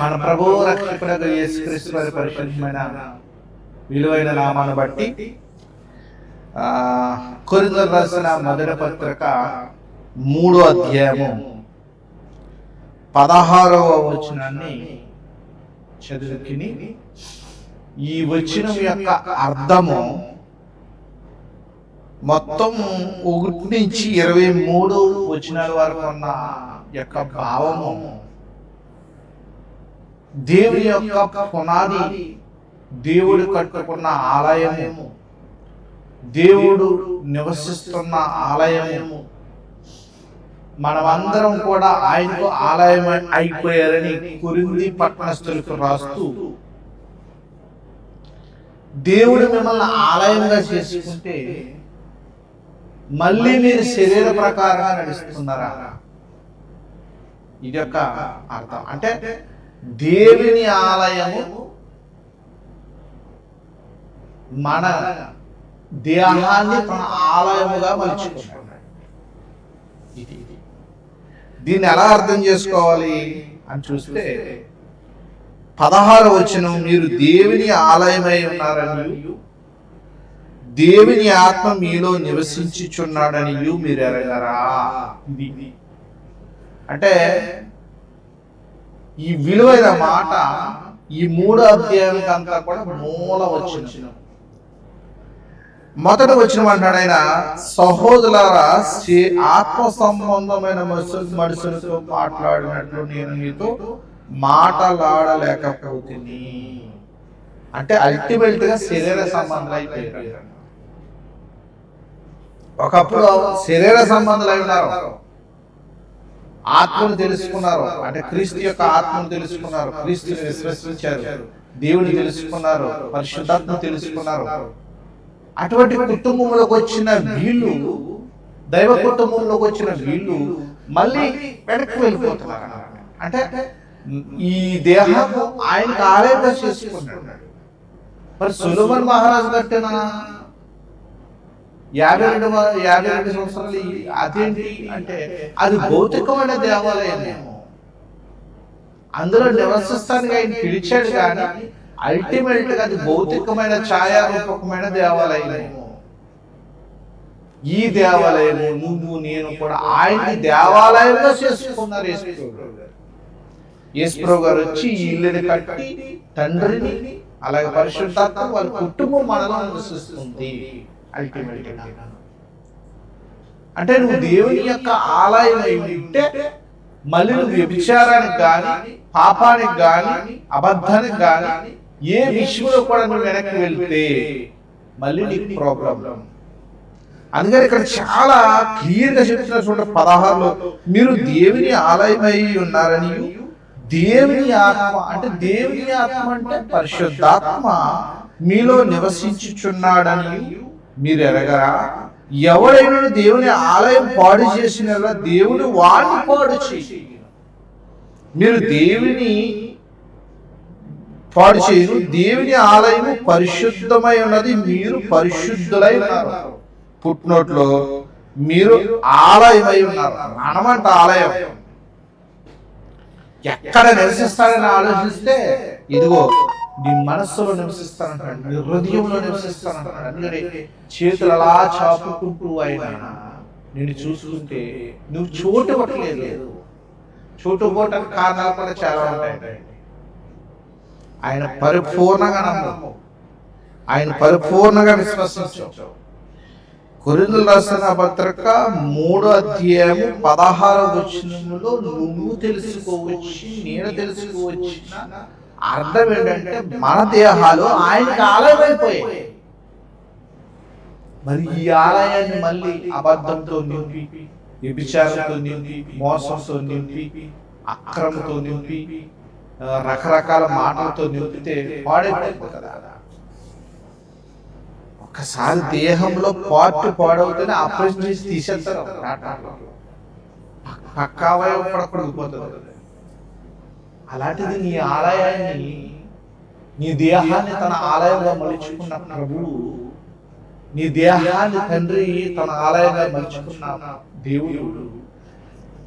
మన ప్రభువు రక్షకుడైన యేసుక్రీస్తు వారి పరిశుద్ధమైన విలువైన నామాన్ని బట్టి కొరింథీయులకు రాసిన మొదటి పత్రిక 3వ అధ్యాయము 16వ వచనాన్ని చదువుకుని ఈ వచనం యొక్క అర్థము మొత్తం 1 నుంచి 23 వచనాల వరకు ఉన్న యొక్క భావము దేవుని యొక్క పునాది, దేవుడు కట్టుకున్న ఆలయము, దేవుడు నివసిస్తున్న ఆలయము, మనమందరం కూడా ఆయనకు ఆలయం అయిపోయారని కొరింథీ పట్టణస్థులకు రాస్తూ, దేవుడు మిమ్మల్ని ఆలయంగా చేసుకుంటే మళ్ళీ మీరు శరీర ప్రకారంగా నడుస్తున్నారా? ఇది యొక్క అర్థం. అంటే దేవుని ఆలయము మన దేహాన్ని తన ఆలయముగా మలుచుకున్నాడు. దీన్ని ఎలా అర్థం చేసుకోవాలి అని చూస్తే 16వ వచనం, మీరు దేవుని ఆలయమై ఉన్నారని దేవుని ఆత్మ మీలో నివసించుచున్నాడని మీరు ఎరగరా? ఇది అంటే ఈ విలువైన మాట ఈ 3వ అధ్యాయానికి అంతా కూడా మూల వచనం. మొదట వచనం అంటాడు ఆయన, సహోదరులారా, ఆత్మ సంబంధమైన మనుషులతో మాట్లాడినట్లు నేను మీతో మాట్లాడలేకపోతుంది. అంటే అల్టిమేట్ గా శరీర సంబంధాలు అయిపోయారు. ఒకప్పుడు శరీర సంబంధాలు అయి ఉన్నారు, ఆత్మను తెలుసుకున్నారు, అంటే క్రీస్తు యొక్క ఆత్మను తెలుసుకున్నారు, క్రీస్తుని విశ్వసించారు, దేవుని తెలుసుకున్నారు, పరిశుద్ధాత్మ తెలుసుకున్నారు. అటువంటి కుటుంబంలోకి వచ్చిన వీళ్ళు, దైవ కుటుంబంలోకి వచ్చిన వీళ్ళు మళ్ళీ వెనక్కి వెళ్ళిపోతున్నారు. అంటే ఈ దేహము ఆయనకు ఆలయంగా చేసుకున్నాడు. మరి సొలొమోను మహారాజు కట్టిన 52 సంవత్సరాలు అదేంటి అంటే అది భౌతికమైన దేవాలయమేమో, అందులో నివసిస్తానికి ఆయన పిలిచాడు, కానీ అల్టిమేట్ గా అది భౌతికమైన ఛాయారూపకమైన దేవాలయమేమో. ఈ దేవాలయము నువ్వు నేను కూడా ఆయన్ని దేవాలయంగా చేసుకున్నారు. యేసుప్రభు గారు వచ్చి ఈ ఇల్లుని కట్టి తండ్రిని అలాగే పరిశుద్ధాత్మ వారి కుటుంబం మనలో నివసిస్తుంది. అల్టిమేట్ అంటే నువ్వు దేవుని యొక్క ఆలయం అయి ఉంటే మళ్ళీ నువ్వు వ్యభిచారానికి కానీ, పాపానికి కానీ, అబద్ధానికి కానీ, ఏ విషయంలో కూడా నువ్వు వెనక్కి వెళ్తే మళ్ళీ నీకు ప్రాబ్లం. అందుకని ఇక్కడ చాలా క్లియర్ గా చెప్తున్నా చూడండి 16లో, మీరు దేవుని ఆలయమై ఉన్నారని దేవుని ఆత్మ, అంటే దేవుని ఆత్మ అంటే పరిశుద్ధాత్మ మీలో నివసించుచున్నాడని మీరు ఎరగరా? ఎవడైనా దేవుని ఆలయం పాడు చేసిన దేవుడు వాడిని పాడు చేసి, మీరు దేవుని పాడు చేయరు. దేవుని ఆలయము పరిశుద్ధమై ఉన్నది, మీరు పరిశుద్ధులై ఉన్నారు. పుట్టినోట్లో మీరు ఆలయమై ఉన్నారు. మనమంట ఆలయం ఎక్కడ నివసిస్తాడని ఆలోచిస్తే ఇదిగో నీ మనస్సులో నివసిస్తానంటాడు, నీ హృదయంలో నివసిస్తానంటాడు. అందుకని చేతులు అలా చాపుకుంటూ ఆయన నిన్ను చూసుకుంటే నువ్వు చోటు పట్టలేదు. చోటు పోవటానికి కారణాలు కూడా చాలా ఉంటాయి. ఆయన పరిపూర్ణంగా నమ్మవు, ఆయన పరిపూర్ణంగా విశ్వసించు. కొరింథీయులకు రాసిన పత్రిక 3వ అధ్యాయము 16వ వచనంలో నువ్వు తెలుసుకోవచ్చు, నేను తెలుసుకోవచ్చిన అర్థం ఏంటంటే మన దేహాలు ఆయనకి ఆలయమైపోయాయి. మరి ఈ ఆలయాన్ని మళ్ళీ అబద్ధంతో నింపి, వ్యభిచారంతో నింపి, మోసంతో నింపి, అక్రమంతో నింపి, రకరకాల మాటలతో నింపితే పాడైపోతుంది కదా. ఒక్కసారి దేహంలో పార్ట్ పాడవుతూనే ఆపరేషన్ చేసి తీసేస్తారు, పక్క అవయవం పడకూడదు. అలాంటిది నీ ఆలయాన్ని, నీ దేహాన్ని తన ఆలయంగా మలుచుకున్న ప్రభువు, నీ దేహాన్ని తండ్రి తన ఆలయంగా మలుచుకున్న దేవుడు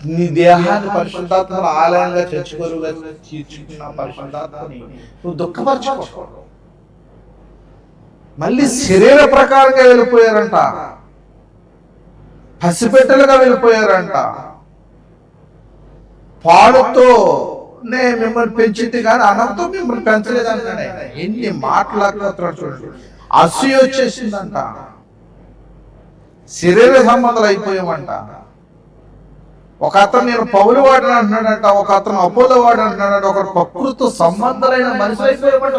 నీ దేహాన్ని పరిశుద్ధాత్మ ఆలయంగా చర్చకొలుగా తీర్చుకున్న పరిశుద్ధాత్మని నువ్వు దుఃఖపరచుకో. మళ్ళీ శరీర ప్రకారంగా వెళ్ళిపోయారంట, పసిపెట్టలుగా వెళ్ళిపోయారంట. పాలుతోనే మిమ్మల్ని పెంచింది కానీ అనంతో మిమ్మల్ని పెంచలేదంటే ఎన్ని మాట్లాడుతున్నాడు చూడండి. అసూయ వచ్చేసిందంట, శరీర సంబంధాలు అయిపోయామంట. ఒక అతను నేను పౌలు వాడిని అంటున్నాడంట, ఒక అతను అపోలో వాడు అంటున్నాడంట, ఒక ప్రకృతి సంబంధాలైన మనిషి అయిపోయామంట.